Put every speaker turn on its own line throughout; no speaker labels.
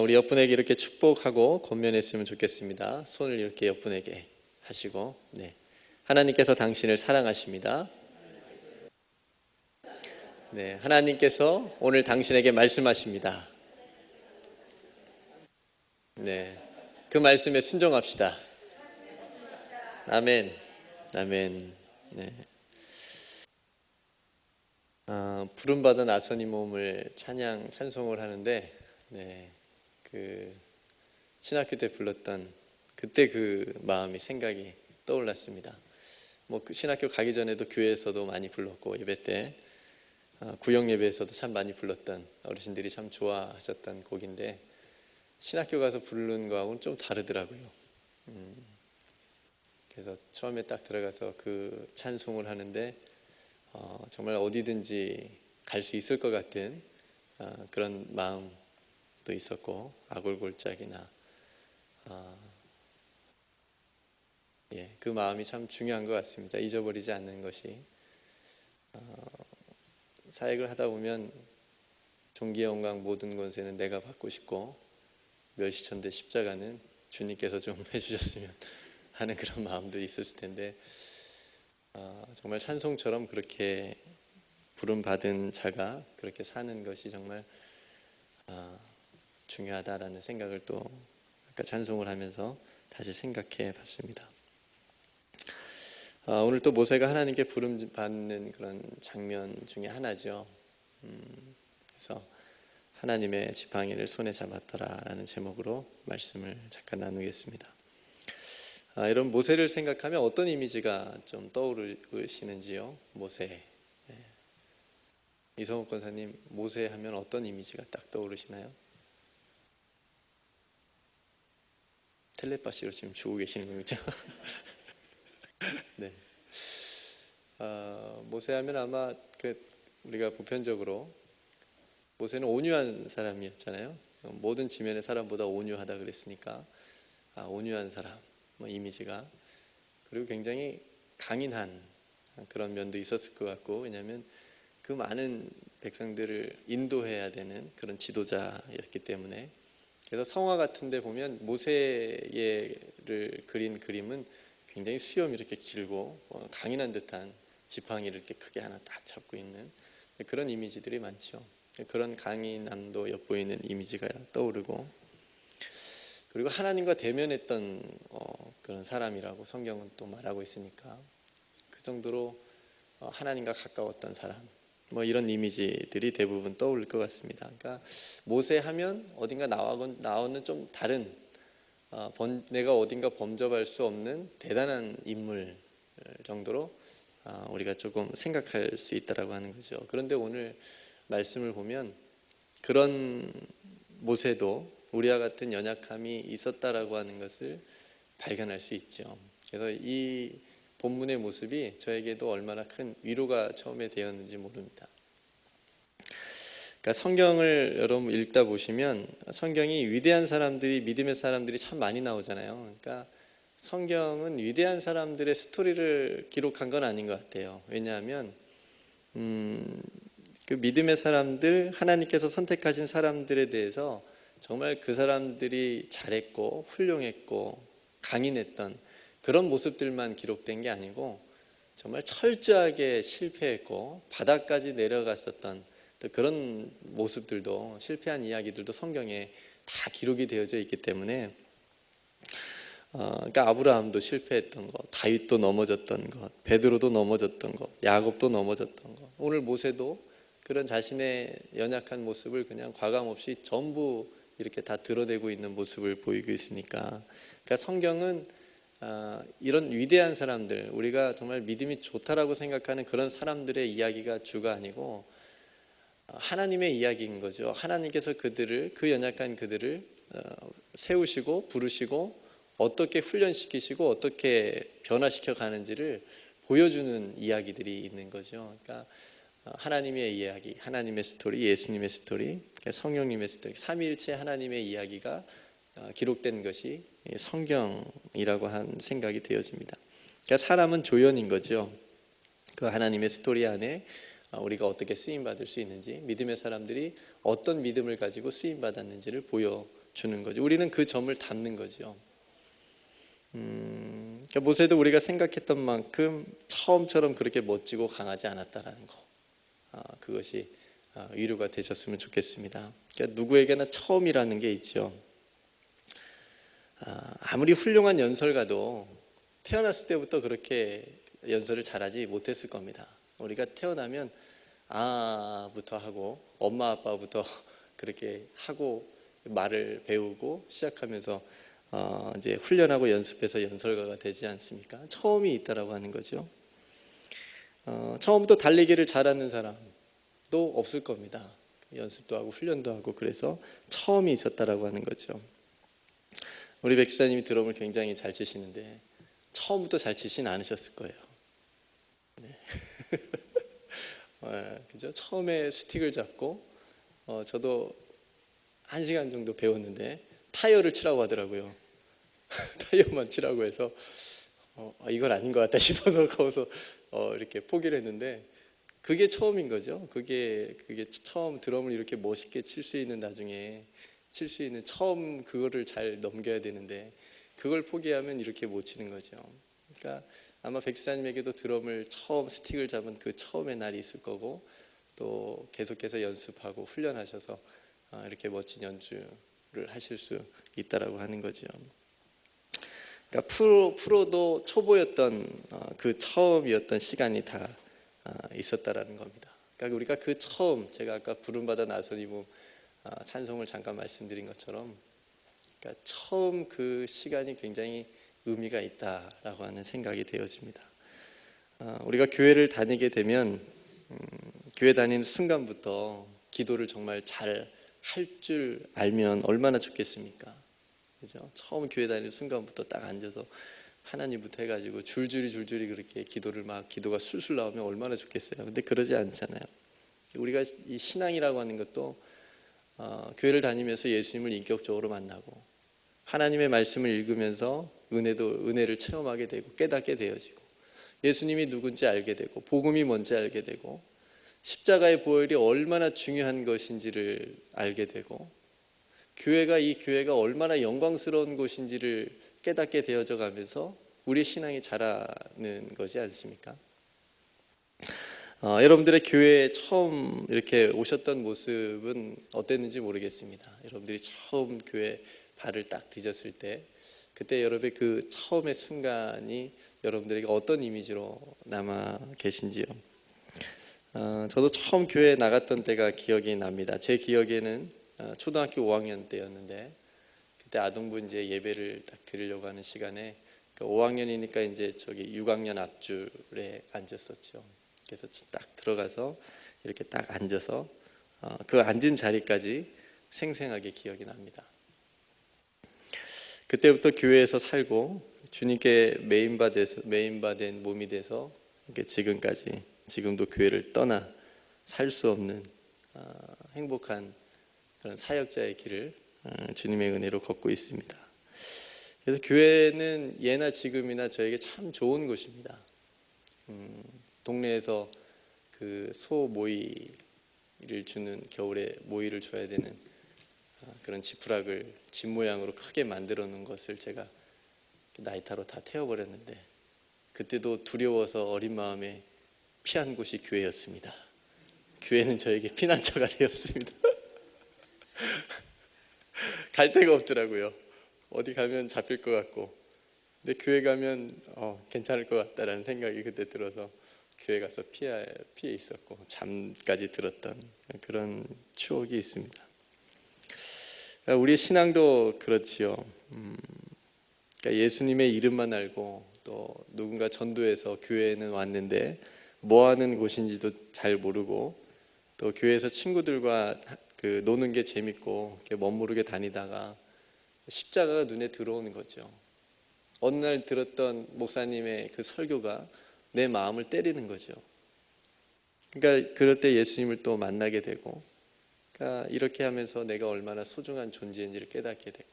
우리 옆분에게 이렇게 축복하고 권면했으면 좋겠습니다. 손을 이렇게 옆분에게 하시고, 네. 하나님께서 당신을 사랑하십니다. 네, 하나님께서 오늘 당신에게 말씀하십니다. 네, 그 말씀에 순종합시다. 아멘, 아멘. 네. 부름받은 아선이 몸을 찬송을 하는데, 네, 그 신학교 때 불렀던 그때 그 마음이 생각이 떠올랐습니다. 그 신학교 가기 전에도 교회에서도 많이 불렀고 예배 때 구역 예배에서도 참 많이 불렀던, 어르신들이 참 좋아하셨던 곡인데 신학교 가서 부르는 거하고는 좀 다르더라고요. 그래서 처음에 딱 들어가서 그 찬송을 하는데 정말 어디든지 갈 수 있을 것 같은 그런 마음도 있었고, 아골골짝이나 그 마음이 참 중요한 것 같습니다. 잊어버리지 않는 것이. 사역을 하다 보면 종기 영광 모든 권세는 내가 받고 싶고 멸시천대 십자가는 주님께서 좀 해주셨으면 하는 그런 마음도 있었을 텐데, 정말 찬송처럼 그렇게 부름받은 자가 그렇게 사는 것이 정말 중요하다라는 생각을 또 아까 찬송을 하면서 다시 생각해 봤습니다. 오늘 또 모세가 하나님께 부름받는 그런 장면 중에 하나죠. 그래서 하나님의 지팡이를 손에 잡았더라 라는 제목으로 말씀을 잠깐 나누겠습니다. 이런 모세를 생각하면 어떤 이미지가 좀 떠오르시는지요? 모세. 이성욱 권사님, 모세 하면 어떤 이미지가 딱 떠오르시나요? 텔레파시로 지금 주고 계시는 거죠? 네. 모세 하면 아마 우리가 보편적으로 모세는 온유한 사람이었잖아요. 모든 지면의 사람보다 온유하다 그랬으니까 온유한 사람 이미지가, 그리고 굉장히 강인한 그런 면도 있었을 것 같고, 왜냐하면 그 많은 백성들을 인도해야 되는 그런 지도자였기 때문에. 그래서 성화 같은 데 보면 모세를 그린 그림은 굉장히 수염이 이렇게 길고 강인한 듯한 지팡이를 이렇게 크게 하나 딱 잡고 있는 그런 이미지들이 많죠. 그런 강인함도 엿보이는 이미지가 떠오르고, 그리고 하나님과 대면했던 그런 사람이라고 성경은 또 말하고 있으니까 그 정도로 하나님과 가까웠던 사람, 이런 이미지들이 대부분 떠오를 것 같습니다. 그러니까 모세 하면 어딘가 나오는 좀 다른, 내가 어딘가 범접할 수 없는 대단한 인물 정도로 우리가 조금 생각할 수 있다라고 하는 거죠. 그런데 오늘 말씀을 보면 그런 모세도 우리와 같은 연약함이 있었다라고 하는 것을 발견할 수 있죠. 그래서 이 본문의 모습이 저에게도 얼마나 큰 위로가 처음에 되었는지 모릅니다. 그러니까 성경을 여러분 읽다 보시면 성경이 위대한 사람들이, 믿음의 사람들이 참 많이 나오잖아요. 그러니까 성경은 위대한 사람들의 스토리를 기록한 건 아닌 것 같아요. 왜냐하면 그 믿음의 사람들, 하나님께서 선택하신 사람들에 대해서 정말 그 사람들이 잘했고 훌륭했고 강인했던 그런 모습들만 기록된 게 아니고, 정말 철저하게 실패했고 바닥까지 내려갔었던 그런 모습들도, 실패한 이야기들도 성경에 다 기록이 되어져 있기 때문에, 그러니까 아브라함도 실패했던 것, 다윗도 넘어졌던 것, 베드로도 넘어졌던 것, 야곱도 넘어졌던 것, 오늘 모세도 그런 자신의 연약한 모습을 그냥 과감없이 전부 이렇게 다 드러내고 있는 모습을 보이고 있으니까, 그러니까 성경은 이런 위대한 사람들, 우리가 정말 믿음이 좋다라고 생각하는 그런 사람들의 이야기가 주가 아니고 하나님의 이야기인 거죠. 하나님께서 그 연약한 그들을 세우시고 부르시고 어떻게 훈련시키시고 어떻게 변화시켜 가는지를 보여주는 이야기들이 있는 거죠. 그러니까 하나님의 이야기, 하나님의 스토리, 예수님의 스토리, 성령님의 스토리, 삼위일체 하나님의 이야기가 기록된 것이 성경이라고 한 생각이 되어집니다. 그러니까 사람은 조연인 거죠. 그 하나님의 스토리 안에 우리가 어떻게 쓰임 받을 수 있는지, 믿음의 사람들이 어떤 믿음을 가지고 쓰임 받았는지를 보여주는 거죠. 우리는 그 점을 담는 거죠. 그러니까 모세도 우리가 생각했던 만큼 처음처럼 그렇게 멋지고 강하지 않았다라는 거, 그것이 위로가 되셨으면 좋겠습니다. 그러니까 누구에게나 처음이라는 게 있죠. 아무리 훌륭한 연설가도 태어났을 때부터 그렇게 연설을 잘하지 못했을 겁니다. 우리가 태어나면 아부터 하고 엄마 아빠부터 그렇게 하고 말을 배우고 시작하면서 이제 훈련하고 연습해서 연설가가 되지 않습니까? 처음이 있다라고 하는 거죠. 처음부터 달리기를 잘하는 사람도 없을 겁니다. 연습도 하고 훈련도 하고 그래서 처음이 있었다라고 하는 거죠. 우리 백수사님이 드럼을 굉장히 잘 치시는데 처음부터 잘 치진 않으셨을 거예요. 네. 그죠? 처음에 스틱을 잡고 저도 1시간 정도 배웠는데 타이어를 치라고 하더라고요. 타이어만 치라고 해서 이건 아닌 것 같다 싶어서 거기서 이렇게 포기를 했는데 그게 처음인 거죠. 그게 처음 드럼을 이렇게 멋있게 칠 수 있는 나중에 칠 수 있는 처음 그거를 잘 넘겨야 되는데 그걸 포기하면 이렇게 못 치는 거죠. 그러니까 아마 백수사님에게도 드럼을 처음 스틱을 잡은 그 처음의 날이 있을 거고 또 계속해서 연습하고 훈련하셔서 이렇게 멋진 연주를 하실 수 있다라고 하는 거죠. 그러니까 프로도 초보였던 그 처음이었던 시간이 다 있었다라는 겁니다. 그러니까 우리가 그 처음, 제가 아까 부름받아 나서니 뭐 찬송을 잠깐 말씀드린 것처럼 그러니까 처음 그 시간이 굉장히 의미가 있다라고 하는 생각이 되어집니다. 우리가 교회를 다니게 되면 교회 다니는 순간부터 기도를 정말 잘 할 줄 알면 얼마나 좋겠습니까? 그죠? 처음 교회 다니는 순간부터 딱 앉아서 하나님부터 해가지고 줄줄이 그렇게 기도가 술술 나오면 얼마나 좋겠어요. 근데 그러지 않잖아요. 우리가 이 신앙이라고 하는 것도 교회를 다니면서 예수님을 인격적으로 만나고 하나님의 말씀을 읽으면서 은혜를 체험하게 되고 깨닫게 되어지고 예수님이 누군지 알게 되고 복음이 뭔지 알게 되고 십자가의 보혈이 얼마나 중요한 것인지를 알게 되고 이 교회가 얼마나 영광스러운 곳인지를 깨닫게 되어져 가면서 우리의 신앙이 자라는 거지 않습니까? 여러분들의 교회에 처음 이렇게 오셨던 모습은 어땠는지 모르겠습니다. 여러분들이 처음 교회 발을 딱 디뎠을 때 그때 여러분의 그 처음의 순간이 여러분들에게 어떤 이미지로 남아 계신지요? 저도 처음 교회에 나갔던 때가 기억이 납니다. 제 기억에는 초등학교 5학년 때였는데 그때 아동부 이제 예배를 딱 드리려고 하는 시간에 5학년이니까 이제 저기 6학년 앞줄에 앉았었죠. 그래서 딱 들어가서 이렇게 딱 앉아서 그 앉은 자리까지 생생하게 기억이 납니다. 그때부터 교회에서 살고 주님께 메인바된 몸이 돼서 이렇게 지금도 교회를 떠나 살 수 없는 행복한 그런 사역자의 길을 주님의 은혜로 걷고 있습니다. 그래서 교회는 예나 지금이나 저에게 참 좋은 곳입니다. 동네에서 그 소 모이를 주는 겨울에 모이를 줘야 되는 그런 지푸락을 집 모양으로 크게 만들어 놓은 것을 제가 나이타로 다 태워버렸는데 그때도 두려워서 어린 마음에 피한 곳이 교회였습니다. 교회는 저에게 피난처가 되었습니다. 갈 데가 없더라고요. 어디 가면 잡힐 것 같고 근데 교회 가면 괜찮을 것 같다라는 생각이 그때 들어서 교회 가서 피해 있었고 잠까지 들었던 그런 추억이 있습니다. 우리의 신앙도 그렇지요. 그러니까 예수님의 이름만 알고 또 누군가 전도해서 교회에는 왔는데 뭐 하는 곳인지도 잘 모르고 또 교회에서 친구들과 노는 게 재밌고 멋모르게 다니다가 십자가가 눈에 들어오는 거죠. 어느 날 들었던 목사님의 그 설교가 내 마음을 때리는 거죠. 그러니까 그럴 때 예수님을 또 만나게 되고 그러니까 이렇게 하면서 내가 얼마나 소중한 존재인지를 깨닫게 되고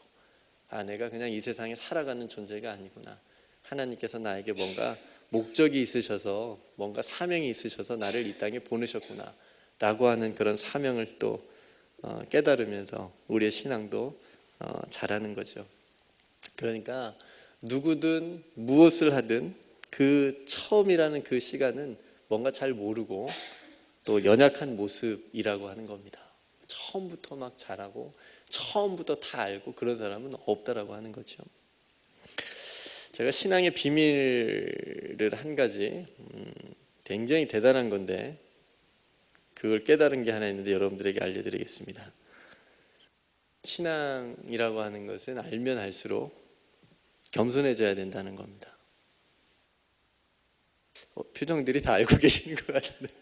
내가 그냥 이 세상에 살아가는 존재가 아니구나. 하나님께서 나에게 뭔가 목적이 있으셔서 뭔가 사명이 있으셔서 나를 이 땅에 보내셨구나 라고 하는 그런 사명을 또 깨달으면서 우리의 신앙도 자라는 거죠. 그러니까 누구든 무엇을 하든 그 처음이라는 그 시간은 뭔가 잘 모르고 또 연약한 모습이라고 하는 겁니다. 처음부터 막 잘하고 처음부터 다 알고 그런 사람은 없다라고 하는 거죠. 제가 신앙의 비밀을 한 가지 굉장히 대단한 건데 그걸 깨달은 게 하나 있는데 여러분들에게 알려드리겠습니다. 신앙이라고 하는 것은 알면 알수록 겸손해져야 된다는 겁니다. 표정들이 다 알고 계시는 것 같은데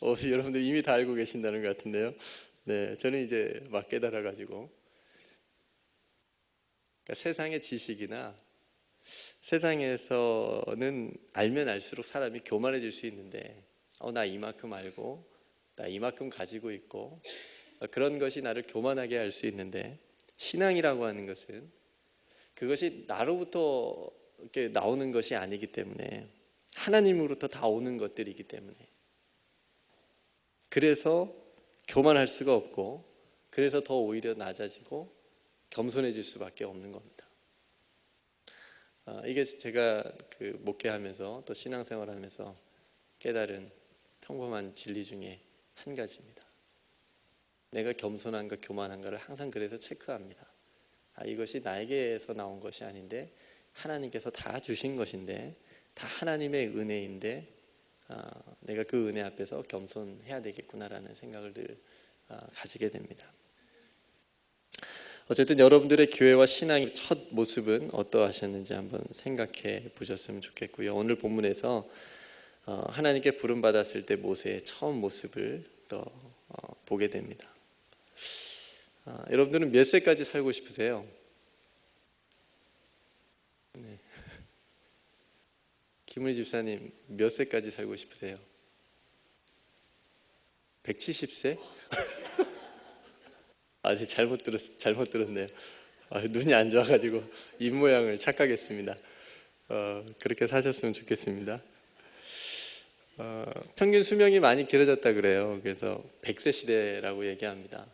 여러분들 이미 다 알고 계신다는 것 같은데요. 네, 저는 이제 막 깨달아가지고 그러니까 세상의 지식이나 세상에서는 알면 알수록 사람이 교만해질 수 있는데 나 이만큼 알고 나 이만큼 가지고 있고 그런 것이 나를 교만하게 할 수 있는데 신앙이라고 하는 것은 그것이 나로부터 이렇게 나오는 것이 아니기 때문에 하나님으로부터 다 오는 것들이기 때문에 그래서 교만할 수가 없고 그래서 더 오히려 낮아지고 겸손해질 수밖에 없는 겁니다. 이게 제가 그 목회하면서 또 신앙생활하면서 깨달은 평범한 진리 중에 한 가지입니다. 내가 겸손한가 교만한가를 항상 그래서 체크합니다. 이것이 나에게서 나온 것이 아닌데 하나님께서 다 주신 것인데 다 하나님의 은혜인데 내가 그 은혜 앞에서 겸손해야 되겠구나라는 생각을 늘 가지게 됩니다. 어쨌든 여러분들의 교회와 신앙의 첫 모습은 어떠하셨는지 한번 생각해 보셨으면 좋겠고요. 오늘 본문에서 하나님께 부름받았을 때 모세의 처음 모습을 또 보게 됩니다. 여러분들은 몇 세까지 살고 싶으세요? 네. 김은희 집사님 몇 세까지 살고 싶으세요? 170세? 잘못 들었네요. 눈이 안 좋아가지고 입 모양을 착각했습니다. 그렇게 사셨으면 좋겠습니다. 평균 수명이 많이 길어졌다 그래요. 그래서 100세 시대라고 얘기합니다.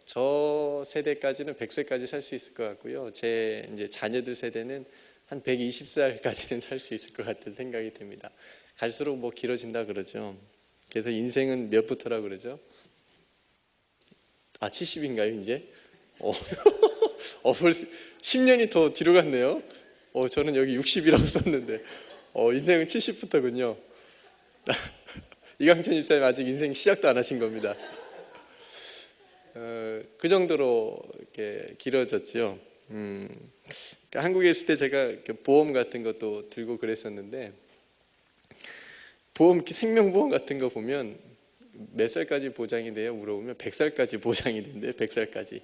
저 세대까지는 100세까지 살 수 있을 것 같고요. 제 이제 자녀들 세대는 한 120살까지는 살 수 있을 것 같은 생각이 듭니다. 갈수록 뭐 길어진다 그러죠. 그래서 인생은 몇부터라 그러죠? 70인가요 이제? 벌써 10년이 더 뒤로 갔네요. 저는 여기 60이라고 썼는데 인생은 70부터군요. 이강천 집사님 아직 인생 시작도 안 하신 겁니다. 그 정도로 이렇게 길어졌죠. 그러니까 한국에 있을 때 제가 보험 같은 것도 들고 그랬었는데 생명보험 같은 거 보면 몇 살까지 보장이 돼요? 물어보면 100살까지 보장이 된대요. 100살까지.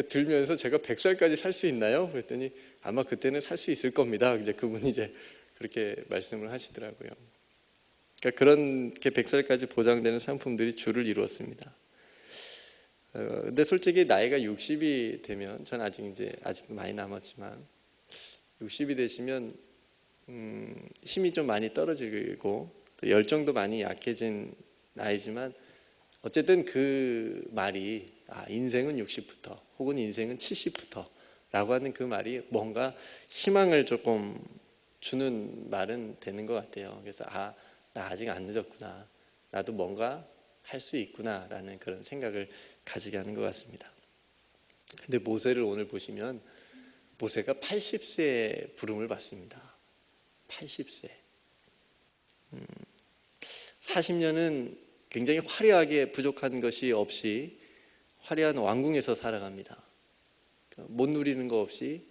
들면서 제가 100살까지 살 수 있나요? 그랬더니 아마 그때는 살 수 있을 겁니다. 이제 그분이 이제 그렇게 말씀을 하시더라고요. 그러니까 그렇게 100살까지 보장되는 상품들이 줄을 이루었습니다. 근데 솔직히 나이가 60이 되면 전 아직도 많이 남았지만 60이 되시면 힘이 좀 많이 떨어지고 또 열정도 많이 약해진 나이지만 어쨌든 그 말이 인생은 60부터 혹은 인생은 70부터 라고 하는 그 말이 뭔가 희망을 조금 주는 말은 되는 것 같아요. 그래서 나 아직 안 늦었구나, 나도 뭔가 할 수 있구나 라는 그런 생각을 가지게 하는 것 같습니다. 근데 모세를 오늘 보시면 모세가 80세의 부름을 받습니다. 80세. 40년은 굉장히 화려하게 부족한 것이 없이 화려한 왕궁에서 살아갑니다. 못 누리는 거 없이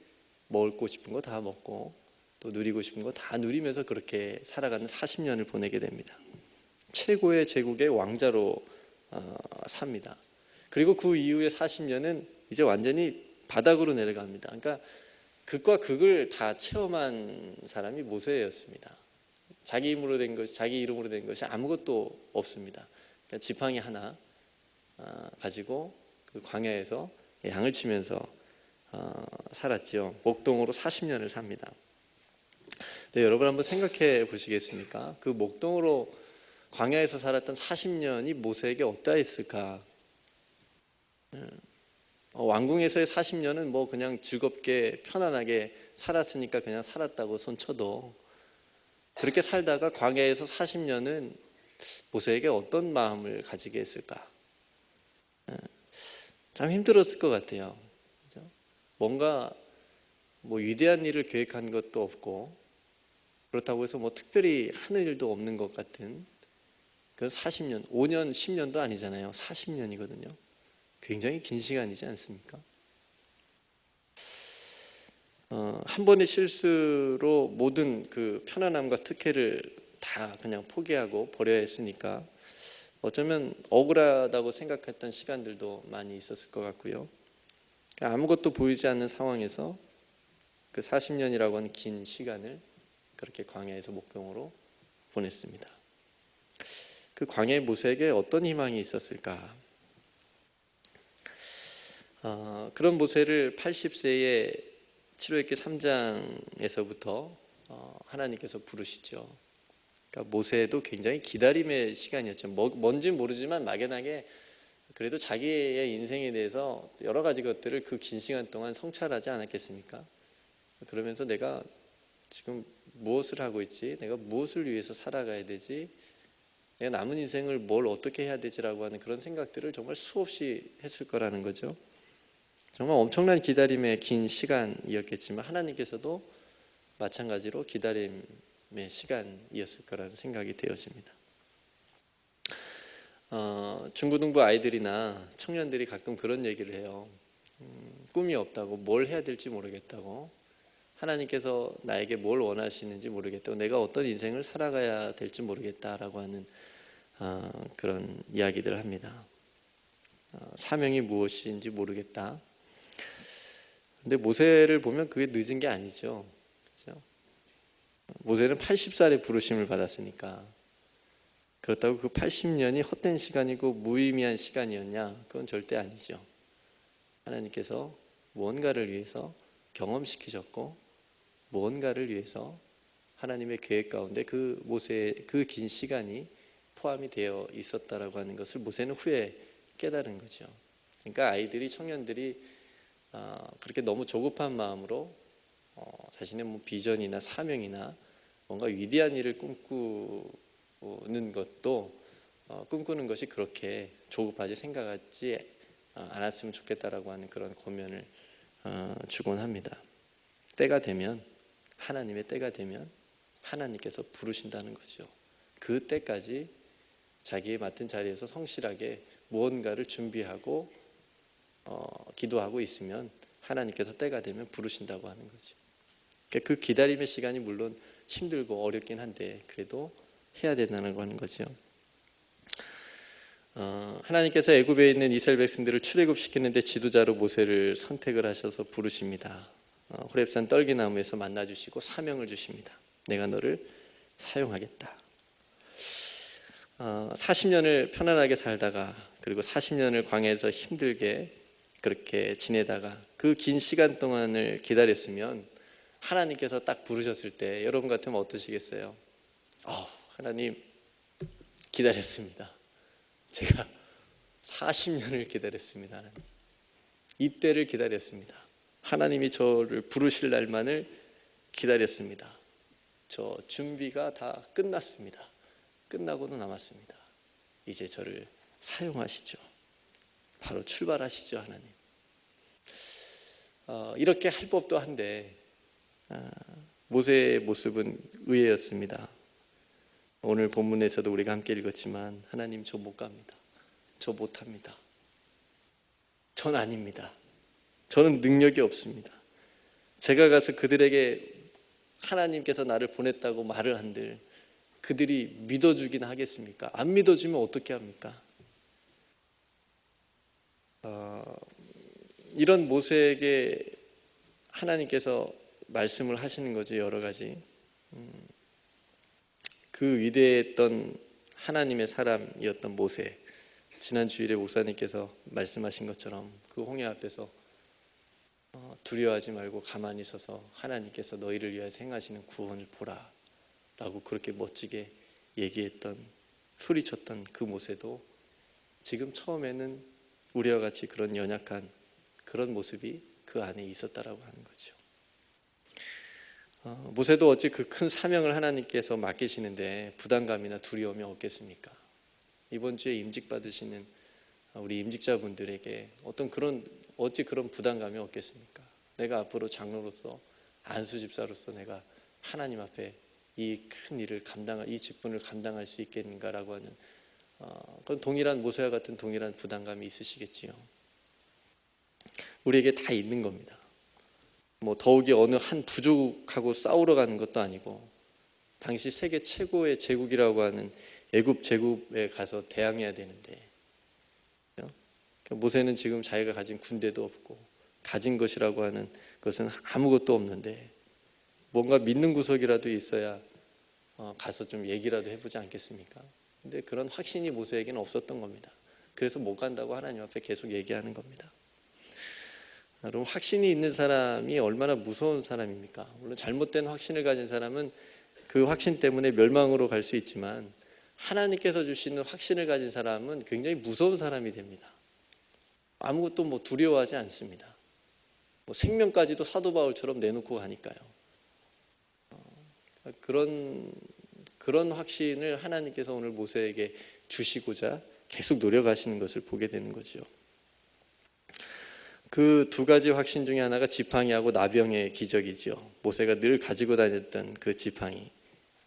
먹고 싶은 거 다 먹고 또 누리고 싶은 거 다 누리면서 그렇게 살아가는 40년을 보내게 됩니다. 최고의 제국의 왕자로 삽니다. 그리고 그 이후의 40년은 이제 완전히 바닥으로 내려갑니다. 그러니까 극과 극을 다 체험한 사람이 모세였습니다. 자기 이름으로 된 것이 아무것도 없습니다. 그러니까 지팡이 하나 가지고 그 광야에서 양을 치면서 살았지요. 목동으로 40년을 삽니다. 네, 여러분 한번 생각해 보시겠습니까? 그 목동으로 광야에서 살았던 40년이 모세에게 어떠했을까? 왕궁에서의 40년은 뭐 그냥 즐겁게 편안하게 살았으니까 그냥 살았다고 손쳐도, 그렇게 살다가 광야에서 40년은 모세에게 어떤 마음을 가지게 했을까? 참 힘들었을 것 같아요. 그죠? 뭔가 뭐 위대한 일을 계획한 것도 없고, 그렇다고 해서 뭐 특별히 하는 일도 없는 것 같은 그 40년, 5년, 10년도 아니잖아요. 40년이거든요. 굉장히 긴 시간이지 않습니까? 한 번의 실수로 모든 그 편안함과 특혜를 다 그냥 포기하고 버려야 했으니까 어쩌면 억울하다고 생각했던 시간들도 많이 있었을 것 같고요. 아무것도 보이지 않는 상황에서 그 40년이라고 하는 긴 시간을 그렇게 광야에서 목동으로 보냈습니다. 그 광야의 모세에게 어떤 희망이 있었을까? 그런 모세를 80세의 출애굽기 3장에서부터 하나님께서 부르시죠. 그러니까 모세도 굉장히 기다림의 시간이었죠. 뭔지 모르지만 막연하게 그래도 자기의 인생에 대해서 여러 가지 것들을 그 긴 시간 동안 성찰하지 않았겠습니까? 그러면서 내가 지금 무엇을 하고 있지? 내가 무엇을 위해서 살아가야 되지? 내가 남은 인생을 뭘 어떻게 해야 되지라고 하는 그런 생각들을 정말 수없이 했을 거라는 거죠. 정말 엄청난 기다림의 긴 시간이었겠지만 하나님께서도 마찬가지로 기다림의 시간이었을 거라는 생각이 되어집니다. 중고등부 아이들이나 청년들이 가끔 그런 얘기를 해요. 꿈이 없다고, 뭘 해야 될지 모르겠다고, 하나님께서 나에게 뭘 원하시는지 모르겠다고, 내가 어떤 인생을 살아가야 될지 모르겠다라고 하는 그런 이야기들을 합니다. 사명이 무엇인지 모르겠다. 근데 모세를 보면 그게 늦은 게 아니죠. 그렇죠? 모세는 80살에 부르심을 받았으니까, 그렇다고 그 80년이 헛된 시간이고 무의미한 시간이었냐? 그건 절대 아니죠. 하나님께서 무언가를 위해서 경험시키셨고, 무언가를 위해서 하나님의 계획 가운데 그 모세의 그 긴 시간이 포함이 되어 있었다라고 하는 것을 모세는 후에 깨달은 거죠. 그러니까 아이들이, 청년들이 그렇게 너무 조급한 마음으로 자신의 뭐 비전이나 사명이나 뭔가 위대한 일을 꿈꾸는 것이 그렇게 조급하지 생각하지 않았으면 좋겠다라고 하는 그런 권면을 주곤 합니다. 때가 되면, 하나님의 때가 되면 하나님께서 부르신다는 거죠. 그 때까지 자기의 맡은 자리에서 성실하게 무언가를 준비하고 기도하고 있으면 하나님께서 때가 되면 부르신다고 하는 거죠. 그 기다림의 시간이 물론 힘들고 어렵긴 한데 그래도 해야 된다는 하는 거죠. 하나님께서 애굽에 있는 이스라엘 백성들을 출애굽시키는데 지도자로 모세를 선택을 하셔서 부르십니다. 호렙산 떨기나무에서 만나주시고 사명을 주십니다. 내가 너를 사용하겠다. 40년을 편안하게 살다가, 그리고 40년을 광야에서 힘들게 그렇게 지내다가 그 긴 시간 동안을 기다렸으면 하나님께서 딱 부르셨을 때 여러분 같으면 어떠시겠어요? 하나님 기다렸습니다. 제가 40년을 기다렸습니다. 하나님. 이때를 기다렸습니다. 하나님이 저를 부르실 날만을 기다렸습니다. 저 준비가 다 끝났습니다. 끝나고도 남았습니다. 이제 저를 사용하시죠. 바로 출발하시죠, 하나님. 이렇게 할 법도 한데 모세의 모습은 의외였습니다. 오늘 본문에서도 우리가 함께 읽었지만, 하나님 저 못 갑니다. 저 못합니다. 전 아닙니다. 저는 능력이 없습니다. 제가 가서 그들에게 하나님께서 나를 보냈다고 말을 한들 그들이 믿어주긴 하겠습니까? 안 믿어주면 어떻게 합니까? 이런 모세에게 하나님께서 말씀을 하시는 거죠. 여러 가지. 그 위대했던 하나님의 사람이었던 모세, 지난 주일에 목사님께서 말씀하신 것처럼 그 홍해 앞에서 두려워하지 말고 가만히 서서 하나님께서 너희를 위하여 행하시는 구원을 보라 라고 그렇게 멋지게 얘기했던, 소리쳤던 그 모세도 지금 처음에는 우리와 같이 그런 연약한 그런 모습이 그 안에 있었다라고 하는 거죠. 모세도 어찌 그 큰 사명을 하나님께서 맡기시는데 부담감이나 두려움이 없겠습니까? 이번 주에 임직 받으시는 우리 임직자분들에게 어찌 그런 부담감이 없겠습니까? 내가 앞으로 장로로서, 안수 집사로서 내가 하나님 앞에 이 큰 일을 이 직분을 감당할 수 있겠는가라고 하는 그건 동일한, 모세와 같은 동일한 부담감이 있으시겠지요. 우리에게 다 있는 겁니다. 더욱이 어느 한 부족하고 싸우러 가는 것도 아니고, 당시 세계 최고의 제국이라고 하는 애굽 제국에 가서 대항해야 되는데, 모세는 지금 자기가 가진 군대도 없고 가진 것이라고 하는 것은 아무것도 없는데 뭔가 믿는 구석이라도 있어야 가서 좀 얘기라도 해보지 않겠습니까? 근데 그런 확신이 모세에게는 없었던 겁니다. 그래서 못 간다고 하나님 앞에 계속 얘기하는 겁니다. 여러분, 확신이 있는 사람이 얼마나 무서운 사람입니까? 물론 잘못된 확신을 가진 사람은 그 확신 때문에 멸망으로 갈 수 있지만, 하나님께서 주시는 확신을 가진 사람은 굉장히 무서운 사람이 됩니다. 아무것도 두려워하지 않습니다. 생명까지도 사도 바울처럼 내놓고 가니까요. 그런 확신을 하나님께서 오늘 모세에게 주시고자 계속 노력하시는 것을 보게 되는 거죠. 그 두 가지 확신 중에 하나가 지팡이하고 나병의 기적이죠. 모세가 늘 가지고 다녔던 그 지팡이,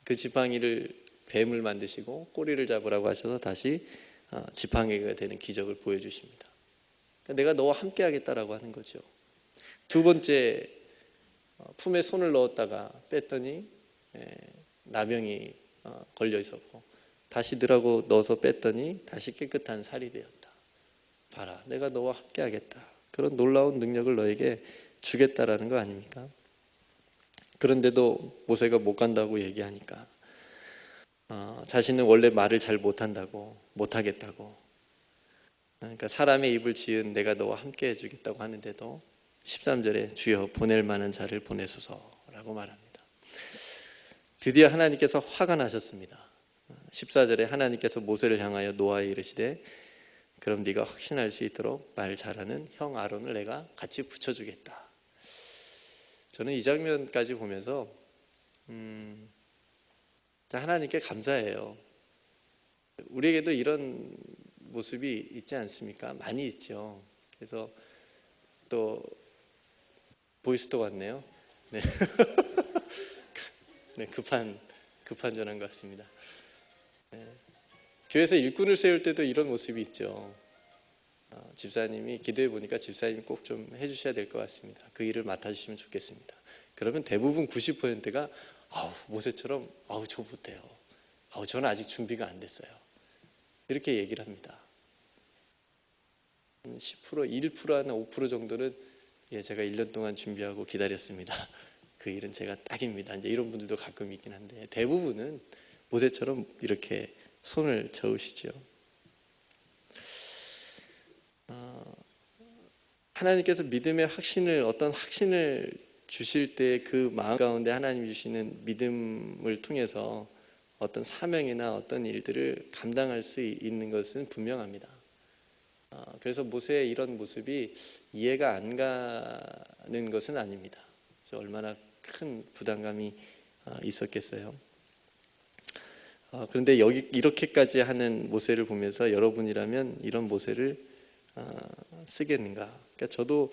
그 지팡이를 뱀을 만드시고 꼬리를 잡으라고 하셔서 다시 지팡이가 되는 기적을 보여주십니다. 내가 너와 함께 하겠다라고 하는 거죠. 두 번째, 품에 손을 넣었다가 뺐더니 나병이 걸려 있었고, 다시 넣으라고 넣어서 뺐더니 다시 깨끗한 살이 되었다. 봐라, 내가 너와 함께 하겠다. 그런 놀라운 능력을 너에게 주겠다라는 거 아닙니까? 그런데도 모세가 못 간다고 얘기하니까 자신은 원래 말을 잘 못한다고, 못하겠다고, 그러니까 사람의 입을 지은 내가 너와 함께 해주겠다고 하는데도 13절에 주여 보낼 만한 자를 보내소서라고 말합니다. 드디어 하나님께서 화가 나셨습니다. 14절에 하나님께서 모세를 향하여 노아에 이르시되 그럼 네가 확신할 수 있도록 말 잘하는 형 아론을 내가 같이 붙여주겠다. 저는 이 장면까지 보면서 하나님께 감사해요. 우리에게도 이런 모습이 있지 않습니까? 많이 있죠. 그래서 또 보이스도 왔네요. 네. 네, 급한 전화인 것 같습니다. 네. 교회에서 일꾼을 세울 때도 이런 모습이 있죠. 집사님이 기도해 보니까 집사님이 꼭 좀 해주셔야 될 것 같습니다. 그 일을 맡아주시면 좋겠습니다. 그러면 대부분 90%가 모세처럼 저 못해요. 저는 아직 준비가 안 됐어요. 이렇게 얘기를 합니다. 10%, 1%나 5% 정도는 제가 1년 동안 준비하고 기다렸습니다. 그 일은 제가 딱입니다. 이제 이런 분들도 가끔 있긴 한데, 대부분은 모세처럼 이렇게 손을 저으시죠. 하나님께서 믿음의 확신을, 어떤 확신을 주실 때 그 마음 가운데 하나님이 주시는 믿음을 통해서 어떤 사명이나 어떤 일들을 감당할 수 있는 것은 분명합니다. 그래서 모세의 이런 모습이 이해가 안 가는 것은 아닙니다. 얼마나 큰 부담감이 있었겠어요. 그런데 이렇게까지 하는 모세를 보면서 여러분이라면 이런 모세를 쓰겠는가? 그러니까 저도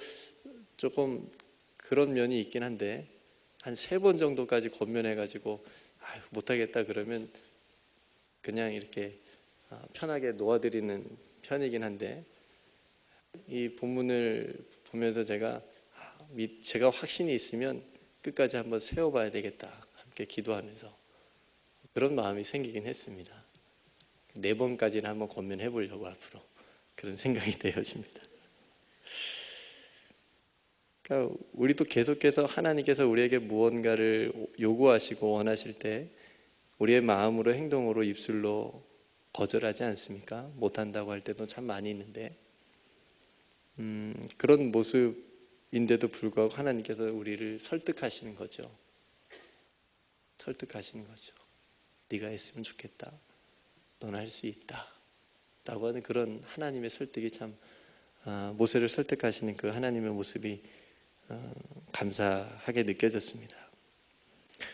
조금 그런 면이 있긴 한데, 한 3번 정도까지 권면해가지고 못하겠다 그러면 그냥 이렇게 편하게 놓아드리는 편이긴 한데, 이 본문을 보면서 제가 확신이 있으면 끝까지 한번 세워봐야 되겠다, 함께 기도하면서 그런 마음이 생기긴 했습니다. 4번까지는 한번 권면해 보려고 앞으로 그런 생각이 되어집니다. 그러니까 우리도 계속해서 하나님께서 우리에게 무언가를 요구하시고 원하실 때 우리의 마음으로, 행동으로, 입술로 거절하지 않습니까? 못한다고 할 때도 참 많이 있는데, 그런 모습 인데도 불구하고 하나님께서 우리를 설득하시는 거죠. 설득하시는 거죠. 네가 했으면 좋겠다. 너는 할 수 있다. 라고 하는 그런 하나님의 설득이 참 모세를 설득하시는 그 하나님의 모습이 감사하게 느껴졌습니다.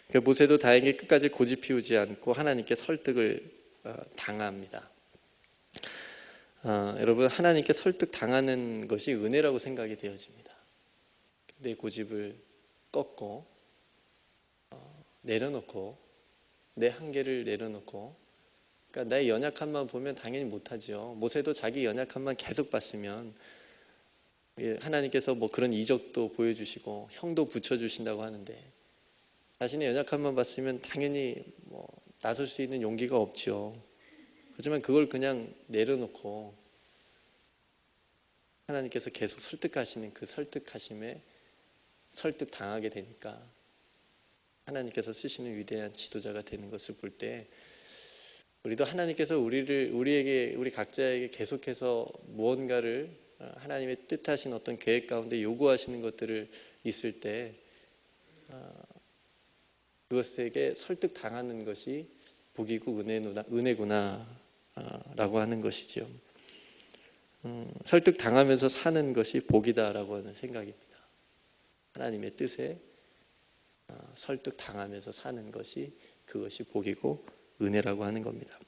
그러니까 모세도 다행히 끝까지 고집 피우지 않고 하나님께 설득을 당합니다. 여러분, 하나님께 설득 당하는 것이 은혜라고 생각이 되어집니다. 내 고집을 꺾고 내려놓고 내 한계를 내려놓고, 그러니까 나의 연약함만 보면 당연히 못하죠. 모세도 자기 연약함만 계속 봤으면 하나님께서 뭐 그런 이적도 보여주시고 형도 붙여주신다고 하는데 자신의 연약함만 봤으면 당연히 뭐 나설 수 있는 용기가 없죠. 하지만 그걸 그냥 내려놓고 하나님께서 계속 설득하시는 그 설득하심에 설득당하게 되니까 하나님께서 쓰시는 위대한 지도자가 되는 것을 볼 때 우리도 하나님께서 우리 각자에게 계속해서 무언가를 하나님의 뜻하신 어떤 계획 가운데 요구하시는 것들을 있을 때 그것에게 설득당하는 것이 복이고 은혜구나 라고 하는 것이죠. 설득당하면서 사는 것이 복이다라고 하는 생각입니다. 하나님의 뜻에 설득당하면서 사는 것이 그것이 복이고 은혜라고 하는 겁니다.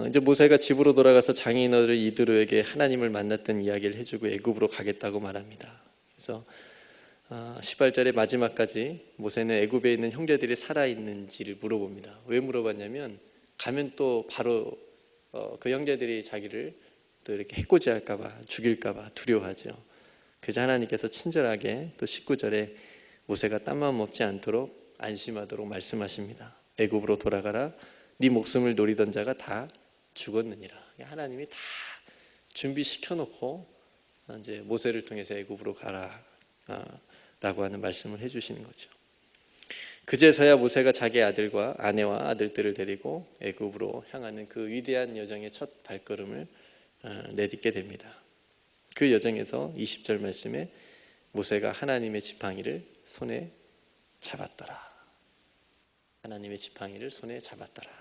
이제 모세가 집으로 돌아가서 장인어른 이드로에게 하나님을 만났던 이야기를 해주고 애굽으로 가겠다고 말합니다. 그래서 18절의 마지막까지 모세는 애굽에 있는 형제들이 살아있는지를 물어봅니다. 왜 물어봤냐면 가면 또 바로 그 형제들이 자기를 또 이렇게 해코지할까봐 죽일까봐 두려워하죠. 그래서 하나님께서 친절하게 또 19절에 모세가 딴마음 먹지 않도록 안심하도록 말씀하십니다. 애굽으로 돌아가라. 네 목숨을 노리던 자가 다 죽었느니라. 하나님이 다 준비시켜놓고 이제 모세를 통해서 애굽으로 가라 라고 하는 말씀을 해주시는 거죠. 그제서야 모세가 자기 아들과 아내와 아들들을 데리고 애굽으로 향하는 그 위대한 여정의 첫 발걸음을 내딛게 됩니다. 그 여정에서 20절 말씀에 모세가 하나님의 지팡이를 손에 잡았더라. 하나님의 지팡이를 손에 잡았더라.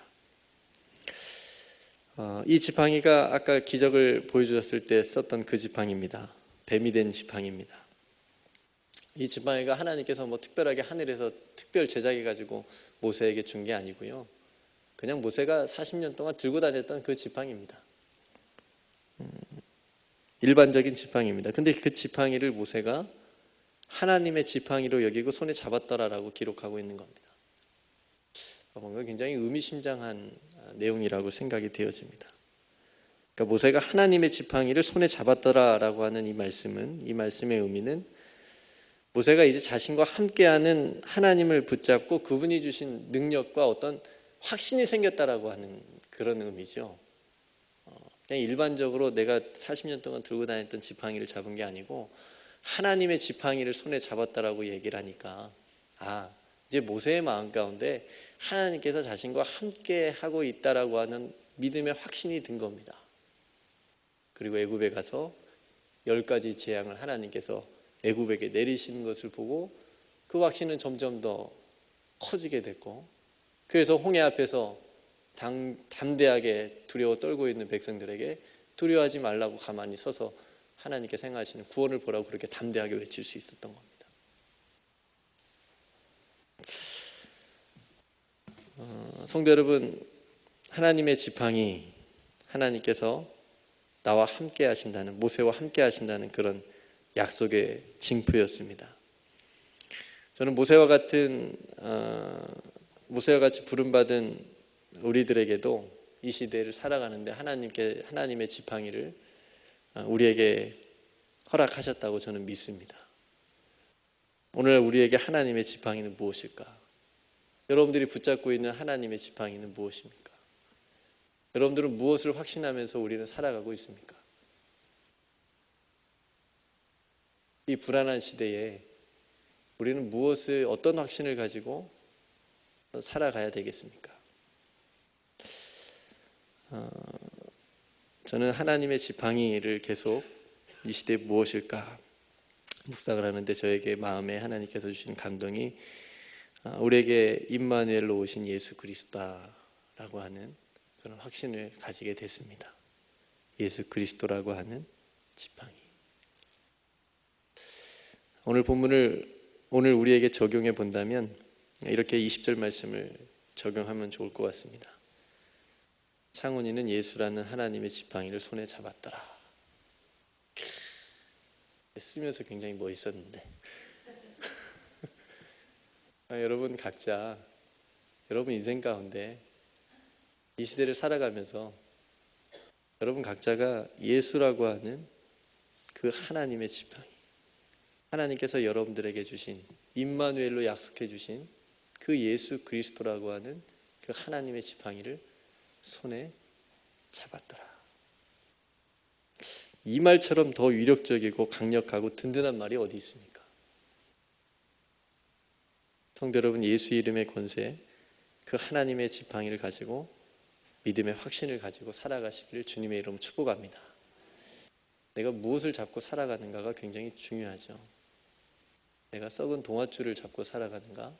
이 지팡이가 아까 기적을 보여주셨을 때 썼던 그 지팡이입니다. 뱀이 된 지팡이입니다. 이 지팡이가 하나님께서 뭐 특별하게 하늘에서 특별 제작해 가지고 모세에게 준 게 아니고요. 그냥 모세가 40년 동안 들고 다녔던 그 지팡이입니다. 일반적인 지팡이입니다. 근데 그 지팡이를 모세가 하나님의 지팡이로 여기고 손에 잡았더라라고 기록하고 있는 겁니다. 뭔가 굉장히 의미심장한 내용이라고 생각이 되어집니다. 그러니까 모세가 하나님의 지팡이를 손에 잡았더라라고 하는 이 말씀의 의미는 모세가 이제 자신과 함께하는 하나님을 붙잡고 그분이 주신 능력과 어떤 확신이 생겼다라고 하는 그런 의미죠. 그냥 일반적으로 내가 40년 동안 들고 다녔던 지팡이를 잡은 게 아니고 하나님의 지팡이를 손에 잡았다라고 얘기를 하니까 이제 모세의 마음 가운데 하나님께서 자신과 함께 하고 있다라고 하는 믿음의 확신이 든 겁니다. 그리고 애굽에 가서 10가지 재앙을 하나님께서 애굽에게 내리시는 것을 보고 그 확신은 점점 더 커지게 됐고, 그래서 홍해 앞에서 담대하게 두려워 떨고 있는 백성들에게 두려워하지 말라고 가만히 서서 하나님께 생각하시는 구원을 보라고 그렇게 담대하게 외칠 수 있었던 겁니다. 성도 여러분, 하나님의 지팡이, 하나님께서 나와 함께 하신다는, 모세와 함께 하신다는 그런 약속의 징표였습니다. 저는 모세와 같이 부름받은 우리들에게도 이 시대를 살아가는데 하나님의 지팡이를 우리에게 허락하셨다고 저는 믿습니다. 오늘 우리에게 하나님의 지팡이는 무엇일까? 여러분들이 붙잡고 있는 하나님의 지팡이는 무엇입니까? 여러분들은 무엇을 확신하면서 우리는 살아가고 있습니까? 이 불안한 시대에 우리는 어떤 확신을 가지고 살아가야 되겠습니까? 저는 하나님의 지팡이를 계속 이 시대에 무엇일까 묵상을 하는데 저에게 마음에 하나님께서 주신 감동이 우리에게 임마누엘로 오신 예수 그리스도라고 하는 그런 확신을 가지게 됐습니다. 예수 그리스도라고 하는 지팡이. 오늘 본문을 오늘 우리에게 적용해 본다면 이렇게 20절 말씀을 적용하면 좋을 것 같습니다. 창훈이는 예수라는 하나님의 지팡이를 손에 잡았더라. 쓰면서 굉장히 멋있었는데 여러분 각자 여러분 인생 가운데 이 시대를 살아가면서 여러분 각자가 예수라고 하는 그 하나님의 지팡이, 하나님께서 여러분들에게 주신 임마누엘로 약속해 주신 그 예수 그리스도라고 하는 그 하나님의 지팡이를 손에 잡았더라. 이 말처럼 더 위력적이고 강력하고 든든한 말이 어디 있습니까? 성도 여러분, 예수 이름의 권세, 그 하나님의 지팡이를 가지고 믿음의 확신을 가지고 살아가시기를 주님의 이름으로 축복합니다. 내가 무엇을 잡고 살아가는가가 굉장히 중요하죠. 내가 썩은 동아줄을 잡고 살아가는가?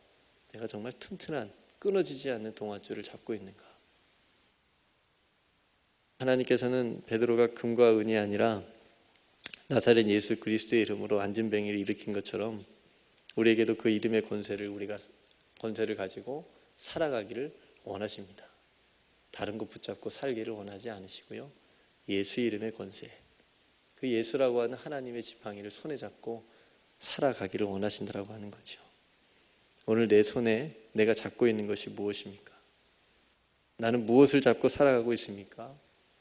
내가 정말 튼튼한 끊어지지 않는 동아줄을 잡고 있는가? 하나님께서는 베드로가 금과 은이 아니라 나사렛 예수 그리스도의 이름으로 안진뱅이를 일으킨 것처럼 우리에게도 그 이름의 권세를 가지고 살아가기를 원하십니다. 다른 것 붙잡고 살기를 원하지 않으시고요. 예수 이름의 권세, 그 예수라고 하는 하나님의 지팡이를 손에 잡고 살아가기를 원하신다라고 하는 거죠. 오늘 내 손에 내가 잡고 있는 것이 무엇입니까? 나는 무엇을 잡고 살아가고 있습니까?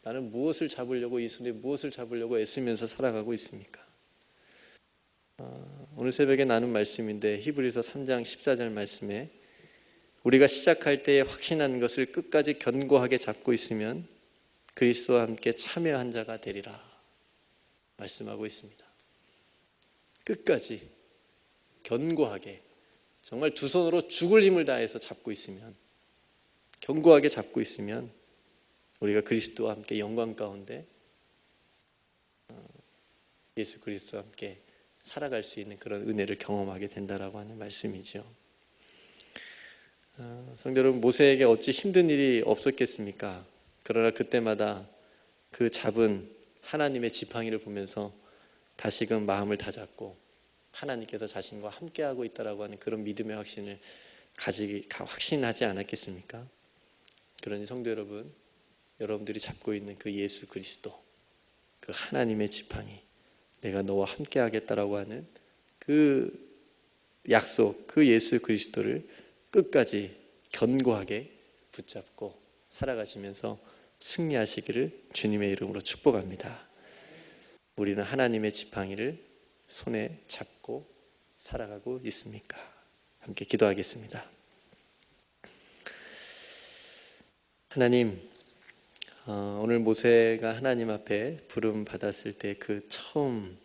나는 무엇을 잡으려고 이 손에 무엇을 잡으려고 애쓰면서 살아가고 있습니까? 오늘 새벽에 나눈 말씀인데 히브리서 3장 14절 말씀에 우리가 시작할 때에 확신한 것을 끝까지 견고하게 잡고 있으면 그리스도와 함께 참여한 자가 되리라 말씀하고 있습니다. 끝까지 견고하게 정말 두 손으로 죽을 힘을 다해서 잡고 있으면, 견고하게 잡고 있으면 우리가 그리스도와 함께 영광 가운데 예수 그리스도와 함께 살아갈 수 있는 그런 은혜를 경험하게 된다라고 하는 말씀이죠. 성도 여러분, 모세에게 어찌 힘든 일이 없었겠습니까? 그러나 그때마다 그 잡은 하나님의 지팡이를 보면서 다시금 마음을 다잡고 하나님께서 자신과 함께하고 있다라고 하는 그런 믿음의 확신을 확신하지 않았겠습니까? 그러니 성도 여러분, 여러분들이 잡고 있는 그 예수 그리스도, 그 하나님의 지팡이, 내가 너와 함께 하겠다라고 하는 그 약속, 그 예수 그리스도를 끝까지 견고하게 붙잡고 살아가시면서 승리하시기를 주님의 이름으로 축복합니다. 우리는 하나님의 지팡이를 손에 잡고 살아가고 있습니까? 함께 기도하겠습니다. 하나님, 오늘 모세가 하나님 앞에 부름 받았을 때 그 처음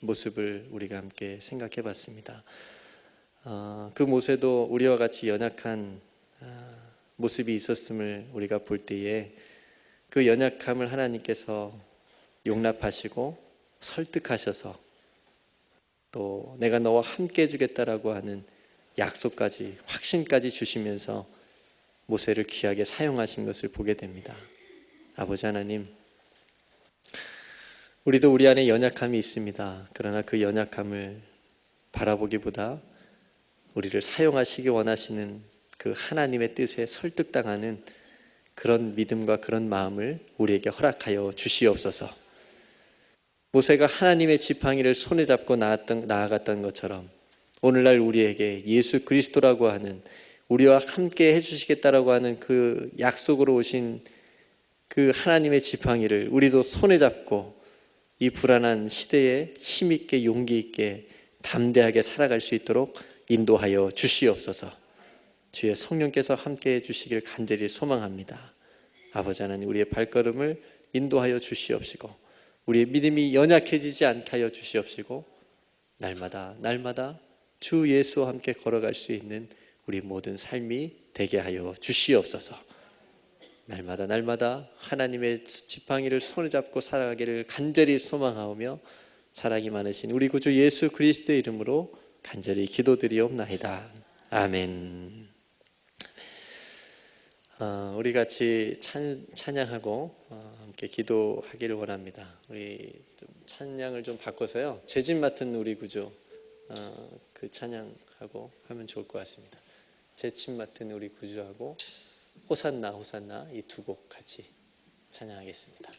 모습을 우리가 함께 생각해 봤습니다. 그 모세도 우리와 같이 연약한 모습이 있었음을 우리가 볼 때에 그 연약함을 하나님께서 용납하시고 설득하셔서 또 내가 너와 함께 해주겠다라고 하는 약속까지, 확신까지 주시면서 모세를 귀하게 사용하신 것을 보게 됩니다. 아버지 하나님, 우리도 우리 안에 연약함이 있습니다. 그러나 그 연약함을 바라보기보다 우리를 사용하시기 원하시는 그 하나님의 뜻에 설득당하는 그런 믿음과 그런 마음을 우리에게 허락하여 주시옵소서. 모세가 하나님의 지팡이를 손에 잡고 나아갔던 것처럼 오늘날 우리에게 예수 그리스도라고 하는, 우리와 함께 해주시겠다라고 하는 그 약속으로 오신 그 하나님의 지팡이를 우리도 손에 잡고 이 불안한 시대에 힘있게 용기 있게 담대하게 살아갈 수 있도록 인도하여 주시옵소서. 주의 성령께서 함께 해주시길 간절히 소망합니다. 아버지 하나님, 우리의 발걸음을 인도하여 주시옵시고 우리의 믿음이 연약해지지 않게 하여 주시옵시고 날마다 주 예수와 함께 걸어갈 수 있는 우리 모든 삶이 되게 하여 주시옵소서. 날마다 하나님의 지팡이를 손에 잡고 살아가기를 간절히 소망하오며 사랑이 많으신 우리 구주 예수 그리스도의 이름으로 간절히 기도드리옵나이다. 아멘. 우리 같이 찬양하고 함께 기도하기를 원합니다. 우리 찬양을 좀 바꿔서요, 제집 맡은 우리 구주, 그 찬양하고 하면 좋을 것 같습니다. 제집 맡은 우리 구주하고 호산나 호산나 이 두 곡 같이 찬양하겠습니다.